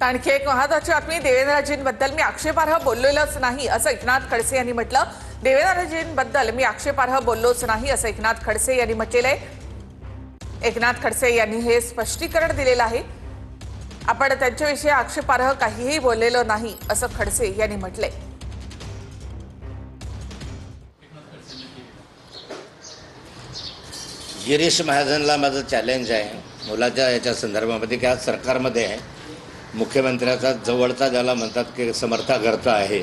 आणखी एक महत्त्वाची बातमी, देवेंद्रजींबद्दल मी आक्षेपार्ह बोललेलोच नाही असं एकनाथ खडसे यांनी म्हटलं। देवेंद्रजींबद्दल मी आक्षेपार्ह बोललोच नाही असं एकनाथ खडसे यांनी म्हटलेलं आहे। एकनाथ खडसे यांनी हे स्पष्टीकरण दिलेलं आहे। आपण त्यांच्याविषयी आक्षेपार्ह काहीही बोललेलो नाही असं खडसे यांनी म्हटलंय। गिरीश महाजनला माझं चॅलेंज आहे मुलाच्या याच्या संदर्भामध्ये की आज सरकारमध्ये आहे, मुख्यमंत्र्याचा जवळचा ज्याला म्हणतात की समर्थाकर्ता आहे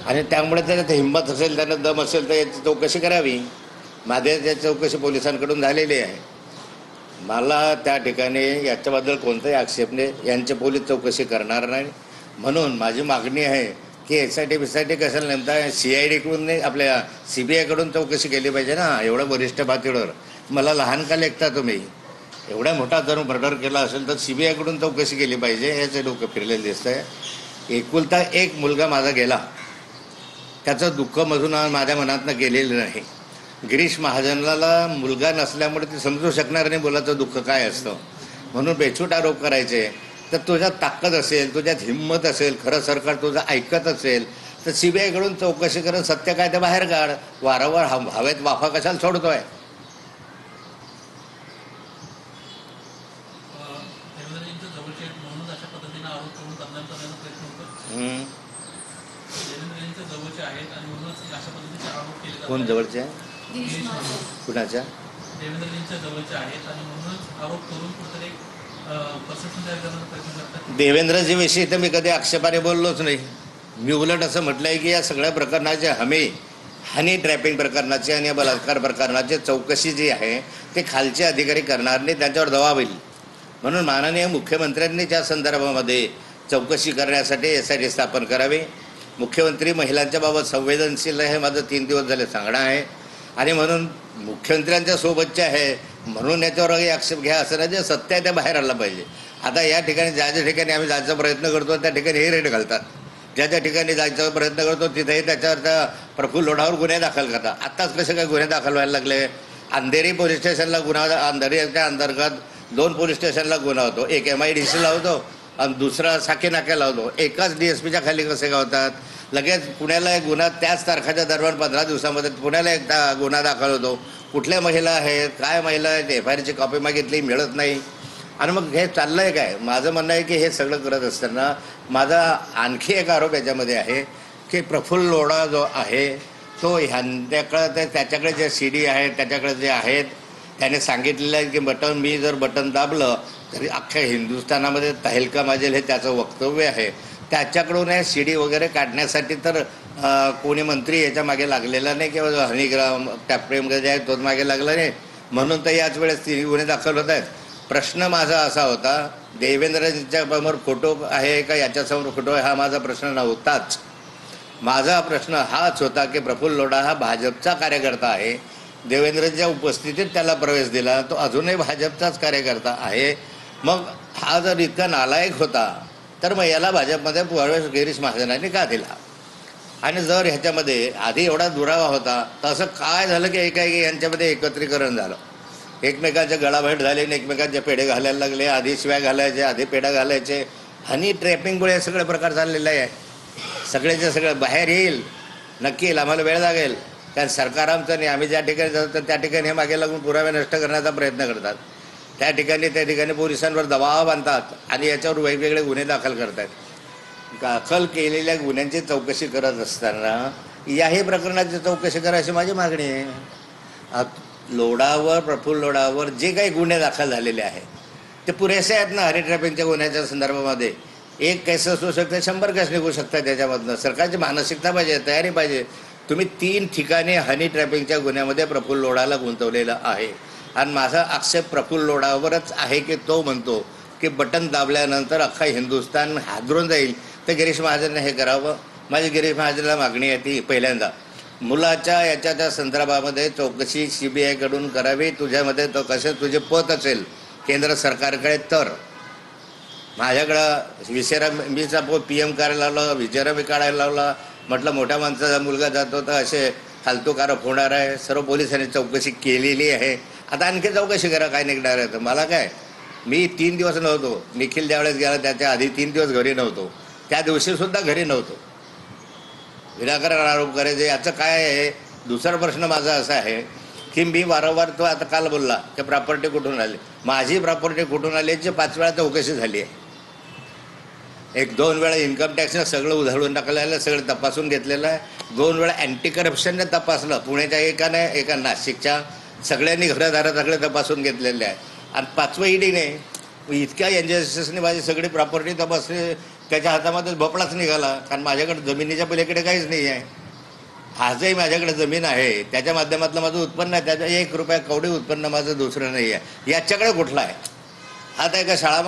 आणि त्यामुळे त्याच्यात हिंमत असेल, त्यांना दम असेल तर याची चौकशी करावी। माझ्या चौकशी पोलिसांकडून झालेली आहे। मला त्या ठिकाणी याच्याबद्दल कोणताही आक्षेप नाही, यांचे पोलीस चौकशी करणार नाही। म्हणून माझी मागणी आहे की SIT कशाला नेमता, CID कडून नाही आपल्या CBI कडून चौकशी केली पाहिजे ना। एवढं वरिष्ठ पातळीवर मला लहान का लेखता तुम्ही? एवढा मोठा जर मर्डर केला असेल तर CBI कडून चौकशी केली पाहिजे, याचे डोकं फिरलेलं दिसतंय। एकुलता एक मुलगा माझा गेला, त्याचं दुःख मधून माझ्या मनातनं गेलेलं नाही। गिरीश महाजनला मुलगा नसल्यामुळे ते समजू शकणार नाही मुलाचं दुःख काय असतं, म्हणून बेछूट आरोप करायचे। तर तुझ्यात ताकद असेल, तुझ्यात हिंमत असेल, खरं सरकार तुझं ऐकत असेल तर CBI कडून चौकशी करत सत्य काय ते बाहेर काढ। वारंवार हवेत वाफा कशाला सोडतोय? कोण जवळचे आहे? कुणाच्या? देवेंद्रजीविषयी तर मी कधी आक्षेपाने बोललोच नाही। मी उलट असं म्हटलंय की या सगळ्या प्रकरणाचे हनी ट्रॅपिंग प्रकरणाचे आणि बलात्कार प्रकरणाचे चौकशी जी आहे ते खालचे अधिकारी करणार नाही, त्यांच्यावर दबाव होईल। म्हणून माननीय मुख्यमंत्र्यांनी त्या संदर्भामध्ये चौकशी करण्यासाठी SIT स्थापन करावी। मुख्यमंत्री महिलांच्या बाबत संवेदनशील आहे, माझं 3 दिवस झाले सांगणं आहे आणि म्हणून मुख्यमंत्र्यांच्या सोबतचे आहे म्हणून याच्यावरही आक्षेप घ्या असं नाही, जे सत्य आहे ते बाहेर आलं पाहिजे। आता या ठिकाणी ज्या ठिकाणी आम्ही जायचा प्रयत्न करतो त्या ठिकाणी हे रेट घालतात, ज्या ठिकाणी जायचा प्रयत्न करतो तिथेही त्याच्यावर त्या प्रफुल्ल लोढावर गुन्हे दाखल करतात। आत्ताच कसे काय गुन्हे दाखल व्हायला लागले? अंधेरी पोलीस स्टेशनला गुन्हा, अंधेरीच्या अंतर्गत 2 पोलीस स्टेशनला गुन्हा होतो, एक MIDCला होतो आणि दुसरा साकी नाक्याला होतो। एकाच DSPच्या खाली कसे काय होतात? लगेच पुण्याला एक गुन्हा त्याच तारखेच्या दरम्यान 15 दिवसामध्ये पुण्याला एक गुन्हा दाखल होतो। कुठल्या महिला आहेत, काय महिला आहेत, FIRची कॉपी मागितली मिळत नाही आणि मग हे चाललं आहे काय? माझं म्हणणं आहे की हे सगळं करत असताना माझा आणखी एक आरोप याच्यामध्ये आहे की प्रफुल्ल लोढा जो आहे तो त्याच्याकडे जे CD आहेत त्याच्याकडे जे आहेत त्याने सांगितलेलं आहे की मी जर बटन दाबलं तरी अख्ख्या हिंदुस्थानामध्ये तहलका माजेल, हे त्याचं वक्तव्य आहे। त्याच्याकडून हे CD वगैरे काढण्यासाठी तर कोणी मंत्री याच्या मागे लागलेला नाही किंवा हनीग्राम टॅप्रेम जे आहे तोच मागे लागला नाही, म्हणून तर याच वेळेस 3 गुन्हे दाखल होत आहेत। प्रश्न माझा असा होता, देवेंद्रजींच्या समोर फोटो आहे का याच्यासमोर फोटो आहे हा माझा प्रश्न नव्हताच। माझा प्रश्न हाच होता की प्रफुल्ल लोढा हा भाजपचा कार्यकर्ता आहे, देवेंद्रजींच्या उपस्थितीत त्याला प्रवेश दिला, तो अजूनही भाजपचाच कार्यकर्ता आहे। मग हा जर इतका नालायक होता तर मग याला भाजपमध्ये प्रवेश गिरीश महाजनांनी का दिला? आणि जर ह्याच्यामध्ये आधी एवढा दुरावा होता तर असं काय झालं की एकाएकी यांच्यामध्ये एकत्रीकरण झालं, एकमेकांच्या गळाभेट झाली आणि एकमेकांचे पेढे घालायला लागले, आधी शिव्या घालायचे, आधी पेढा घालायचे। हनी ट्रॅपिंगमुळे हे सगळे प्रकार चाललेले आहे। सगळेचे सगळं बाहेर येईल, नक्की येईल, आम्हाला वेळ लागेल, कारण सरकार आमचं नाही। आम्ही ज्या ठिकाणी जातो त्या ठिकाणी हे मागे लागून पुरावे नष्ट करण्याचा प्रयत्न करतात, त्या ठिकाणी पोलिसांवर दबाव आणतात आणि याच्यावर वेगवेगळे गुन्हे दाखल करतात। दाखल केलेल्या गुन्ह्यांची चौकशी करत असताना याही प्रकरणाची चौकशी करायची माझी मागणी आहे। लोढावर, प्रफुल्ल लोढावर जे काही गुन्हे दाखल झालेले आहेत ते पुरेसे आहेत ना? हनी ट्रॅपिंगच्या गुन्ह्याच्या संदर्भामध्ये 1 केस असू शकते, 100 केस निघू शकतात त्याच्यामधनं। सरकारची मानसिकता पाहिजे, तयारी पाहिजे। तुम्ही 3 ठिकाणी हनी ट्रॅपिंगच्या गुन्ह्यामध्ये प्रफुल्ल लोढाला गुंतवलेलं आहे आणि माझा आक्षेप प्रफुल्ल लोढावरच आहे की तो म्हणतो की बटन दाबल्यानंतर अख्खा हिंदुस्थान हादरून जाईल, तर गिरीश महाजनने हे करावं। माझी गिरीश महाजनला मागणी आहे ती पहिल्यांदा मुलाच्या याच्या संदर्भामध्ये चौकशी CBI कडून करावी। तुझ्यामध्ये तो कसे तुझे पत असेल केंद्र सरकारकडे तर माझ्याकडं विचारा, मीचा PM करायला लावला, विचारा मी काढायला लावला, म्हटलं मोठ्या माणसाचा मुलगा जातो तर असे फालतू कारप होणार आहे। सर्व पोलिसांनी चौकशी केलेली आहे, आता आणखी चौकशी करा, काय निघणार आहे तर मला काय मी 3 दिवस नव्हतो. निखिल ज्यावेळेस गेला त्याच्या आधी 3 दिवस घरी नव्हतो. त्या दिवशी सुद्धा घरी नव्हतो. विनाकारण आरोप करायचे याचं काय आहे. दुसरा प्रश्न माझा असा आहे की मी वारंवार तो आता काल बोलला की प्रॉपर्टी कुठून आली. माझी प्रॉपर्टी कुठून आली याची 5 वेळा चौकशी झाली आहे. 1-2 वेळा इन्कम टॅक्सनं सगळं उधळून टाकलेलं आहे, सगळं तपासून घेतलेलं आहे. 2 वेळा अँटी करप्शनने तपासलं. पुण्याच्या एका नाशिकच्या सगळ्यांनी घरदारा सगळे तपासून घेतलेले आहे. आणि 5वं ईडीने इतक्या एनजीएसएसने माझी सगळी प्रॉपर्टी तपासली. त्याच्या हातामध्ये भोपळाच निघाला. कारण माझ्याकडे जमिनीच्या पलीकडे काहीच नाही आहे. आजही माझ्याकडे जमीन आहे, त्याच्या माध्यमातलं माझं उत्पन्न आहे. त्याच्या 1 रुपया कवडी उत्पन्न माझं दुसरं नाही आहे. याच्याकडे कुठलं आहे. आता एका शाळा